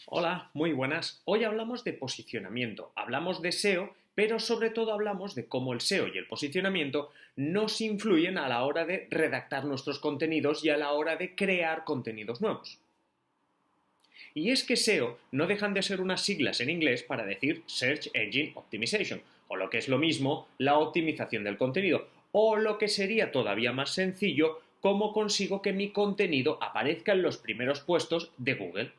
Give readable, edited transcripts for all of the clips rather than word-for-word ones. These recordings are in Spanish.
Hola, muy buenas. Hoy hablamos de posicionamiento, hablamos de SEO, pero sobre todo hablamos de cómo el SEO y el posicionamiento nos influyen a la hora de redactar nuestros contenidos y a la hora de crear contenidos nuevos. Y es que SEO no dejan de ser unas siglas en inglés para decir Search Engine Optimization, o lo que es lo mismo, la optimización del contenido, o lo que sería todavía más sencillo, cómo consigo que mi contenido aparezca en los primeros puestos de Google.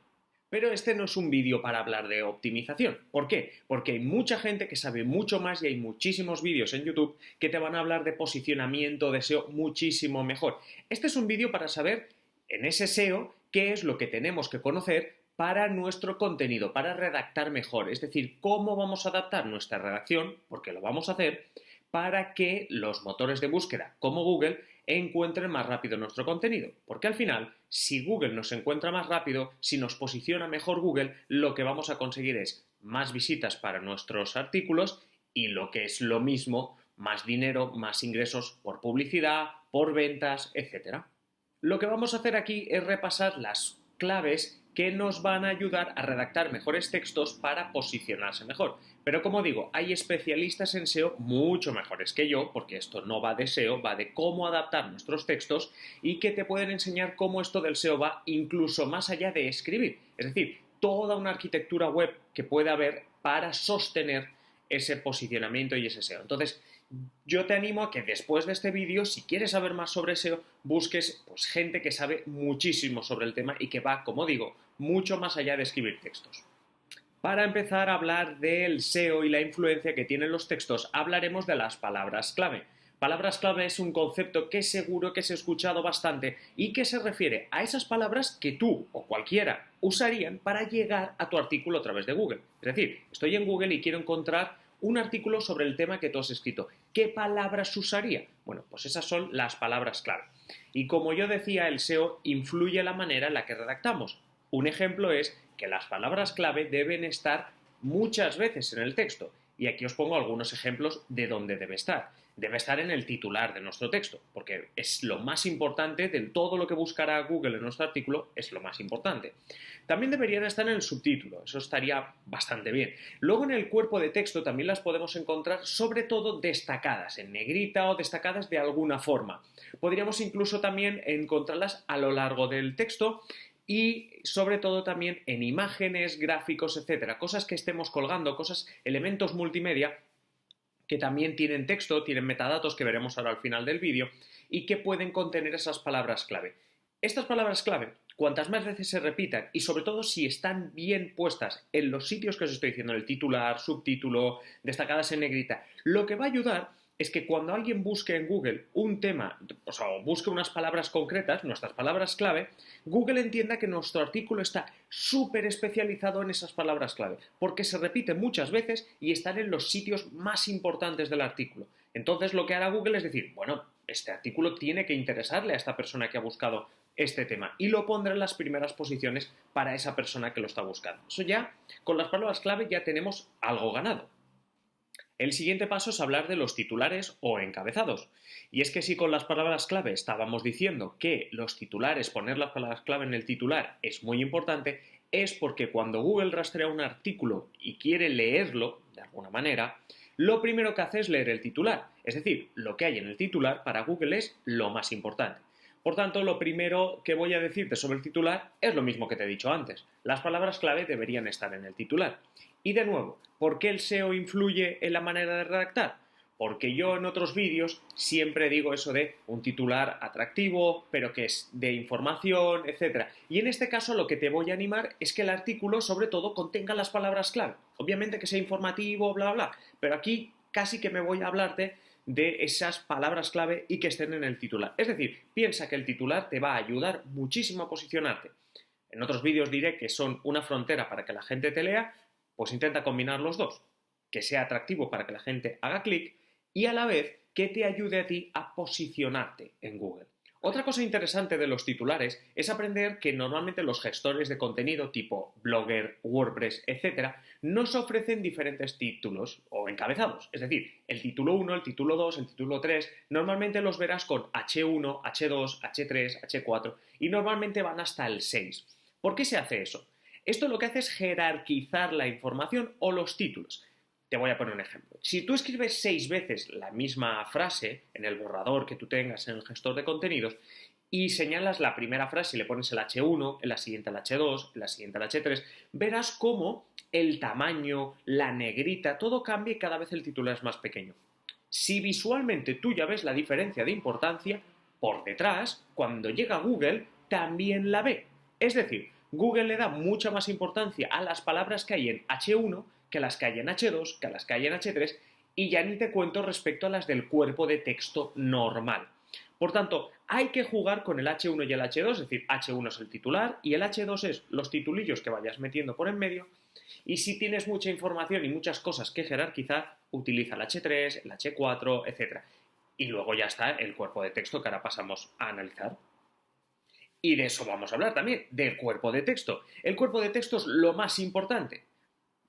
Pero este no es un vídeo para hablar de optimización. ¿Por qué? Porque hay mucha gente que sabe mucho más y hay muchísimos vídeos en YouTube que te van a hablar de posicionamiento de SEO muchísimo mejor. Este es un vídeo para saber en ese SEO qué es lo que tenemos que conocer para nuestro contenido, para redactar mejor. Es decir, cómo vamos a adaptar nuestra redacción, porque lo vamos a hacer, para que los motores de búsqueda como Google encuentren más rápido nuestro contenido. Porque al final, si Google nos encuentra más rápido, si nos posiciona mejor Google, lo que vamos a conseguir es más visitas para nuestros artículos y lo que es lo mismo, más dinero, más ingresos por publicidad, por ventas, etc. Lo que vamos a hacer aquí es repasar las claves que nos van a ayudar a redactar mejores textos para posicionarse mejor. Pero como digo, hay especialistas en SEO mucho mejores que yo, porque esto no va de SEO, va de cómo adaptar nuestros textos y que te pueden enseñar cómo esto del SEO va incluso más allá de escribir. Es decir, toda una arquitectura web que puede haber para sostener ese posicionamiento y ese SEO. Entonces, yo te animo a que después de este vídeo, si quieres saber más sobre SEO, busques pues, gente que sabe muchísimo sobre el tema y que va, como digo, mucho más allá de escribir textos. Para empezar a hablar del SEO y la influencia que tienen los textos, hablaremos de las palabras clave. Palabras clave es un concepto que seguro que se ha escuchado bastante y que se refiere a esas palabras que tú o cualquiera usarían para llegar a tu artículo a través de Google. Es decir, estoy en Google y quiero encontrar un artículo sobre el tema que tú has escrito. ¿Qué palabras usaría? Bueno, pues esas son las palabras clave. Y como yo decía, el SEO influye en la manera en la que redactamos. Un ejemplo es que las palabras clave deben estar muchas veces en el texto. Y aquí os pongo algunos ejemplos de dónde debe estar. Debe estar en el titular de nuestro texto, porque es lo más importante de todo lo que buscará Google en nuestro artículo, es lo más importante. También deberían estar en el subtítulo, eso estaría bastante bien. Luego en el cuerpo de texto también las podemos encontrar sobre todo destacadas, en negrita o destacadas de alguna forma. Podríamos incluso también encontrarlas a lo largo del texto y sobre todo también en imágenes, gráficos, etcétera, cosas que estemos colgando, elementos multimedia que también tienen texto, tienen metadatos que veremos ahora al final del vídeo y que pueden contener esas palabras clave. Estas palabras clave, cuantas más veces se repitan y sobre todo si están bien puestas en los sitios que os estoy diciendo, en el titular, subtítulo, destacadas en negrita, lo que va a ayudar es que cuando alguien busque en Google un tema, o sea, busque unas palabras concretas, nuestras palabras clave, Google entienda que nuestro artículo está súper especializado en esas palabras clave, porque se repiten muchas veces y están en los sitios más importantes del artículo. Entonces lo que hará Google es decir, bueno, este artículo tiene que interesarle a esta persona que ha buscado este tema y lo pondrá en las primeras posiciones para esa persona que lo está buscando. Eso ya, con las palabras clave ya tenemos algo ganado. El siguiente paso es hablar de los titulares o encabezados. Y es que si con las palabras clave estábamos diciendo que los titulares, poner las palabras clave en el titular es muy importante, es porque cuando Google rastrea un artículo y quiere leerlo, de alguna manera, lo primero que hace es leer el titular. Es decir, lo que hay en el titular para Google es lo más importante. Por tanto, lo primero que voy a decirte sobre el titular es lo mismo que te he dicho antes. Las palabras clave deberían estar en el titular. Y de nuevo, ¿por qué el SEO influye en la manera de redactar? Porque yo en otros vídeos siempre digo eso de un titular atractivo, pero que es de información, etc. Y en este caso lo que te voy a animar es que el artículo sobre todo contenga las palabras clave. Obviamente que sea informativo, bla, bla, pero aquí casi que me voy a hablarte de esas palabras clave y que estén en el titular. Es decir, piensa que el titular te va a ayudar muchísimo a posicionarte. En otros vídeos diré que son una frontera para que la gente te lea, pues intenta combinar los dos. Que sea atractivo para que la gente haga clic y a la vez que te ayude a ti a posicionarte en Google. Otra cosa interesante de los titulares es aprender que normalmente los gestores de contenido tipo Blogger, WordPress, etc. nos ofrecen diferentes títulos o encabezados. Es decir, el título 1, el título 2, el título 3, normalmente los verás con H1, H2, H3, H4 y normalmente van hasta el 6. ¿Por qué se hace eso? Esto lo que hace es jerarquizar la información o los títulos. Te voy a poner un ejemplo. Si tú escribes 6 veces la misma frase en el borrador que tú tengas en el gestor de contenidos y señalas la primera frase y le pones el H1, en la siguiente el H2, en la siguiente el H3, verás cómo el tamaño, la negrita, todo cambia y cada vez el titular es más pequeño. Si visualmente tú ya ves la diferencia de importancia, por detrás, cuando llega Google, también la ve. Es decir, Google le da mucha más importancia a las palabras que hay en H1 que a las que hay en H2, que a las que hay en H3, y ya ni te cuento respecto a las del cuerpo de texto normal. Por tanto, hay que jugar con el H1 y el H2, es decir, H1 es el titular y el H2 es los titulillos que vayas metiendo por en medio. Y si tienes mucha información y muchas cosas que jerarquizar, utiliza el H3, el H4, etc. Y luego ya está el cuerpo de texto que ahora pasamos a analizar. Y de eso vamos a hablar también, del cuerpo de texto. El cuerpo de texto es lo más importante.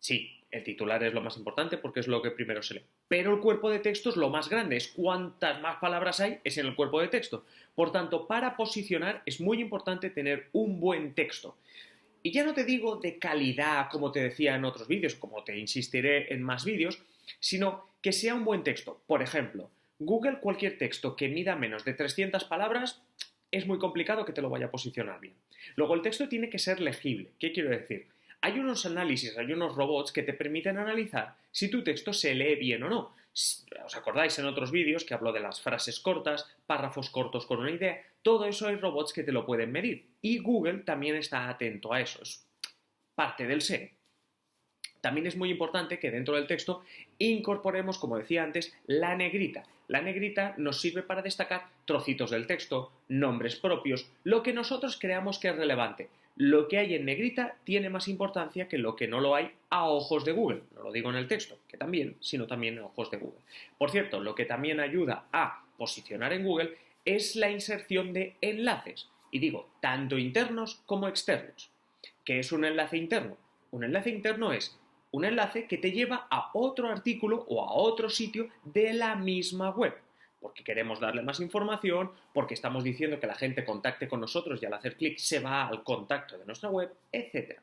Sí, el titular es lo más importante porque es lo que primero se lee. Pero el cuerpo de texto es lo más grande, es cuantas más palabras hay, es en el cuerpo de texto. Por tanto, para posicionar es muy importante tener un buen texto. Y ya no te digo de calidad, como te decía en otros vídeos, como te insistiré en más vídeos, sino que sea un buen texto. Por ejemplo, Google cualquier texto que mida menos de 300 palabras es muy complicado que te lo vaya a posicionar bien. Luego el texto tiene que ser legible. ¿Qué quiero decir? Hay unos análisis, hay unos robots que te permiten analizar si tu texto se lee bien o no. ¿Os acordáis en otros vídeos que hablo de las frases cortas, párrafos cortos con una idea? Todo eso hay robots que te lo pueden medir. Y Google también está atento a eso. Es parte del SEO. También es muy importante que dentro del texto incorporemos, como decía antes, la negrita. La negrita nos sirve para destacar trocitos del texto, nombres propios, lo que nosotros creamos que es relevante. Lo que hay en negrita tiene más importancia que lo que no lo hay a ojos de Google. No lo digo en el texto, que también, sino también a ojos de Google. Por cierto, lo que también ayuda a posicionar en Google es la inserción de enlaces. Y digo, tanto internos como externos. ¿Qué es un enlace interno? Un enlace interno es un enlace que te lleva a otro artículo o a otro sitio de la misma web. Porque queremos darle más información, porque estamos diciendo que la gente contacte con nosotros y al hacer clic se va al contacto de nuestra web, etc.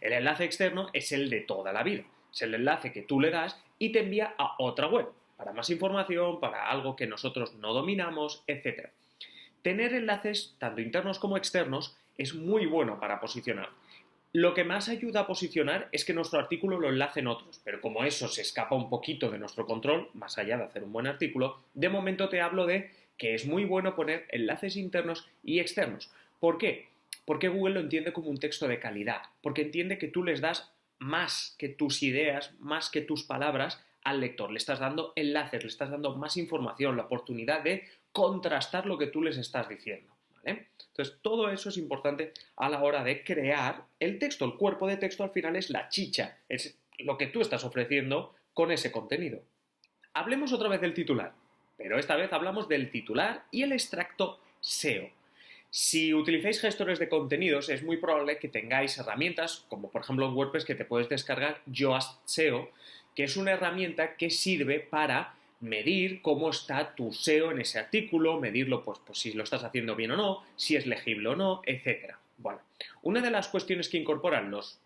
El enlace externo es el de toda la vida. Es el enlace que tú le das y te envía a otra web, para más información, para algo que nosotros no dominamos, etc. Tener enlaces, tanto internos como externos, es muy bueno para posicionar. Lo que más ayuda a posicionar es que nuestro artículo lo enlacen otros, pero como eso se escapa un poquito de nuestro control, más allá de hacer un buen artículo, de momento te hablo de que es muy bueno poner enlaces internos y externos. ¿Por qué? Porque Google lo entiende como un texto de calidad, porque entiende que tú les das más que tus ideas, más que tus palabras al lector, le estás dando enlaces, le estás dando más información, la oportunidad de contrastar lo que tú les estás diciendo. ¿Vale? Entonces, todo eso es importante a la hora de crear el texto. El cuerpo de texto al final es la chicha, es lo que tú estás ofreciendo con ese contenido. Hablemos otra vez del titular, pero esta vez hablamos del titular y el extracto SEO. Si utilizáis gestores de contenidos, es muy probable que tengáis herramientas, como por ejemplo en WordPress que te puedes descargar Yoast SEO, que es una herramienta que sirve para medir cómo está tu SEO en ese artículo, medirlo pues si lo estás haciendo bien o no, si es legible o no, etc. Bueno, una de las cuestiones que incorporan los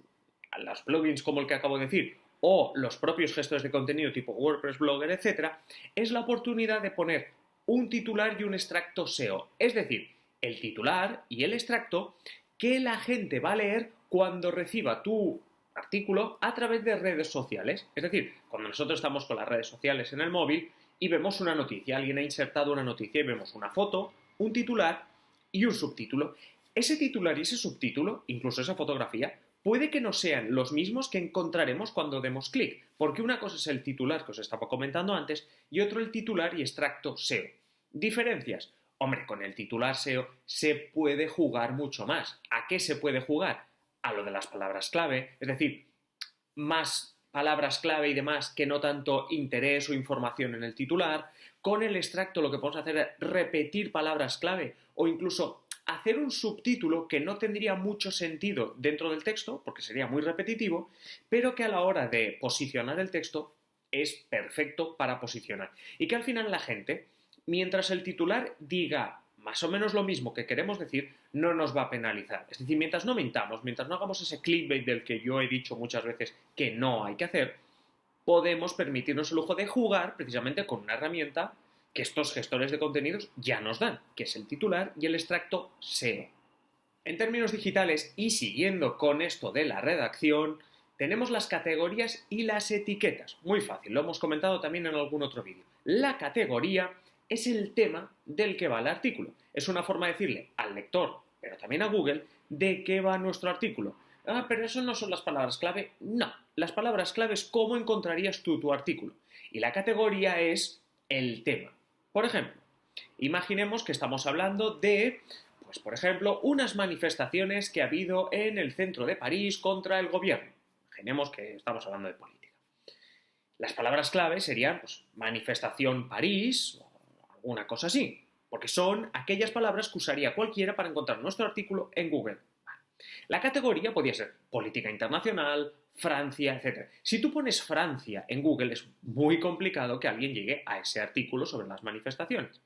plugins como el que acabo de decir o los propios gestores de contenido tipo WordPress, Blogger, etc., es la oportunidad de poner un titular y un extracto SEO. Es decir, el titular y el extracto que la gente va a leer cuando reciba tu artículo a través de redes sociales. Es decir, cuando nosotros estamos con las redes sociales en el móvil y vemos una noticia, alguien ha insertado una noticia y vemos una foto, un titular y un subtítulo. Ese titular y ese subtítulo, incluso esa fotografía, puede que no sean los mismos que encontraremos cuando demos clic, porque una cosa es el titular que os estaba comentando antes y otro el titular y extracto SEO. ¿Diferencias? Hombre, con el titular SEO se puede jugar mucho más. ¿A qué se puede jugar? A lo de las palabras clave, es decir, más palabras clave y demás que no tanto interés o información en el titular. Con el extracto lo que podemos hacer es repetir palabras clave o incluso hacer un subtítulo que no tendría mucho sentido dentro del texto, porque sería muy repetitivo, pero que a la hora de posicionar el texto es perfecto para posicionar. Y que al final la gente, mientras el titular diga más o menos lo mismo que queremos decir, no nos va a penalizar. Es decir, mientras no mintamos, mientras no hagamos ese clickbait del que yo he dicho muchas veces que no hay que hacer, podemos permitirnos el lujo de jugar precisamente con una herramienta que estos gestores de contenidos ya nos dan, que es el titular y el extracto SEO. En términos digitales y siguiendo con esto de la redacción, tenemos las categorías y las etiquetas. Muy fácil, lo hemos comentado también en algún otro vídeo. La categoría es el tema del que va el artículo. Es una forma de decirle al lector, pero también a Google, de qué va nuestro artículo. Ah, pero eso no son las palabras clave. No, las palabras clave es cómo encontrarías tú tu artículo. Y la categoría es el tema. Por ejemplo, imaginemos que estamos hablando de, pues por ejemplo, unas manifestaciones que ha habido en el centro de París contra el gobierno. Imaginemos que estamos hablando de política. Las palabras clave serían pues, manifestación París o alguna cosa así, porque son aquellas palabras que usaría cualquiera para encontrar nuestro artículo en Google. La categoría podría ser política internacional, Francia, etc. Si tú pones Francia en Google es muy complicado que alguien llegue a ese artículo sobre las manifestaciones.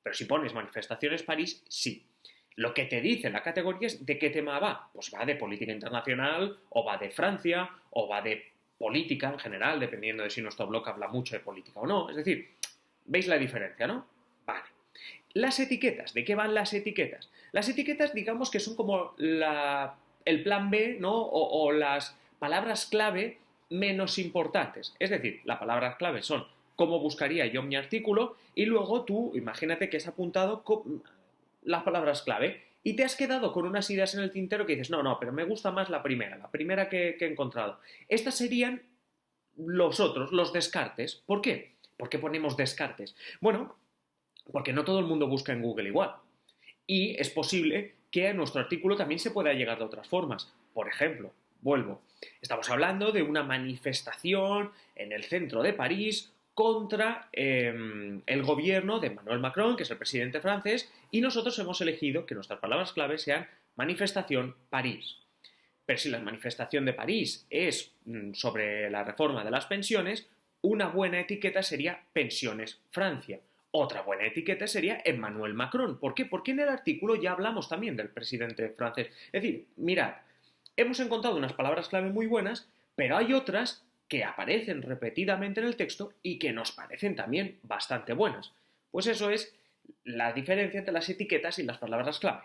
Pero si pones manifestaciones París, sí. Lo que te dice la categoría es de qué tema va. Pues va de política internacional, o va de Francia, o va de política en general, dependiendo de si nuestro blog habla mucho de política o no. Es decir, ¿veis la diferencia, no? Vale. Las etiquetas, ¿de qué van las etiquetas? Las etiquetas, digamos que son como el plan B, ¿no? O las palabras clave menos importantes. Es decir, las palabras clave son cómo buscaría yo mi artículo y luego tú, imagínate que has apuntado las palabras clave y te has quedado con unas ideas en el tintero que dices, no, pero me gusta más la primera que he encontrado. Estas serían los otros, los descartes. ¿Por qué? ¿Por qué ponemos descartes? Bueno, porque no todo el mundo busca en Google igual. Y es posible que a nuestro artículo también se pueda llegar de otras formas. Por ejemplo, vuelvo, estamos hablando de una manifestación en el centro de París contra el gobierno de Emmanuel Macron, que es el presidente francés, y nosotros hemos elegido que nuestras palabras clave sean manifestación París. Pero si la manifestación de París es sobre la reforma de las pensiones, una buena etiqueta sería pensiones Francia. Otra buena etiqueta sería Emmanuel Macron. ¿Por qué? Porque en el artículo ya hablamos también del presidente francés. Es decir, mirad, hemos encontrado unas palabras clave muy buenas, pero hay otras que aparecen repetidamente en el texto y que nos parecen también bastante buenas. Pues eso es la diferencia entre las etiquetas y las palabras clave.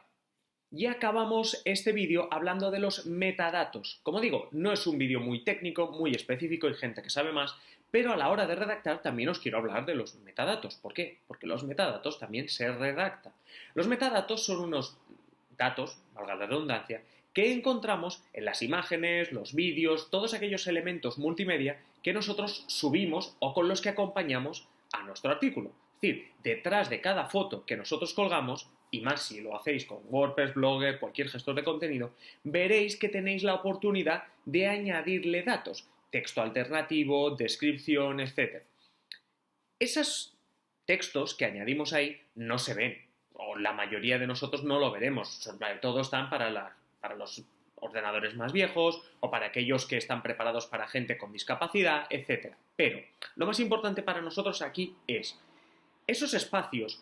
Y acabamos este vídeo hablando de los metadatos. Como digo, no es un vídeo muy técnico, muy específico, hay gente que sabe más, pero a la hora de redactar también os quiero hablar de los metadatos. ¿Por qué? Porque los metadatos también se redactan. Los metadatos son unos datos, valga la redundancia, que encontramos en las imágenes, los vídeos, todos aquellos elementos multimedia que nosotros subimos o con los que acompañamos a nuestro artículo. Es decir, detrás de cada foto que nosotros colgamos, y más si lo hacéis con WordPress, Blogger, cualquier gestor de contenido, veréis que tenéis la oportunidad de añadirle datos, texto alternativo, descripción, etc. Esos textos que añadimos ahí no se ven, o la mayoría de nosotros no lo veremos, sobre todo están para los ordenadores más viejos o para aquellos que están preparados para gente con discapacidad, etc. Pero lo más importante para nosotros aquí es esos espacios.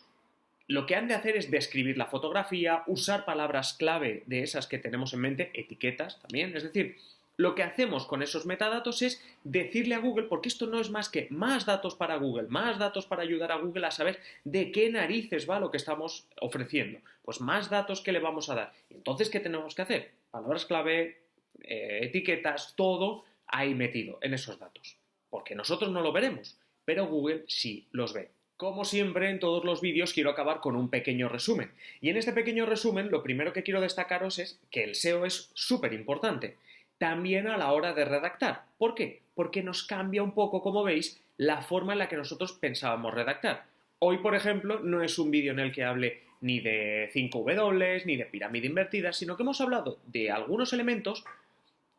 Lo que han de hacer es describir la fotografía, usar palabras clave de esas que tenemos en mente, etiquetas también, es decir, lo que hacemos con esos metadatos es decirle a Google, porque esto no es más que más datos para Google, más datos para ayudar a Google a saber de qué narices va lo que estamos ofreciendo. Pues más datos que le vamos a dar. Entonces, ¿qué tenemos que hacer? Palabras clave, etiquetas, todo ahí metido en esos datos. Porque nosotros no lo veremos, pero Google sí los ve. Como siempre, en todos los vídeos quiero acabar con un pequeño resumen. Y en este pequeño resumen, lo primero que quiero destacaros es que el SEO es súper importante. También a la hora de redactar. ¿Por qué? Porque nos cambia un poco, como veis, la forma en la que nosotros pensábamos redactar. Hoy, por ejemplo, no es un vídeo en el que hable ni de 5W, ni de pirámide invertida, sino que hemos hablado de algunos elementos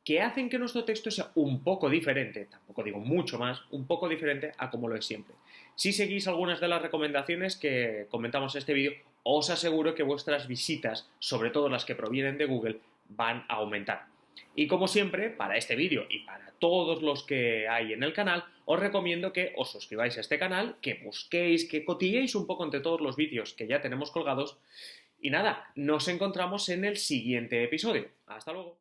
que hacen que nuestro texto sea un poco diferente, tampoco digo mucho más, un poco diferente a como lo es siempre. Si seguís algunas de las recomendaciones que comentamos en este vídeo, os aseguro que vuestras visitas, sobre todo las que provienen de Google, van a aumentar. Y como siempre, para este vídeo y para todos los que hay en el canal, os recomiendo que os suscribáis a este canal, que busquéis, que cotilleéis un poco entre todos los vídeos que ya tenemos colgados. Y nada, nos encontramos en el siguiente episodio. Hasta luego.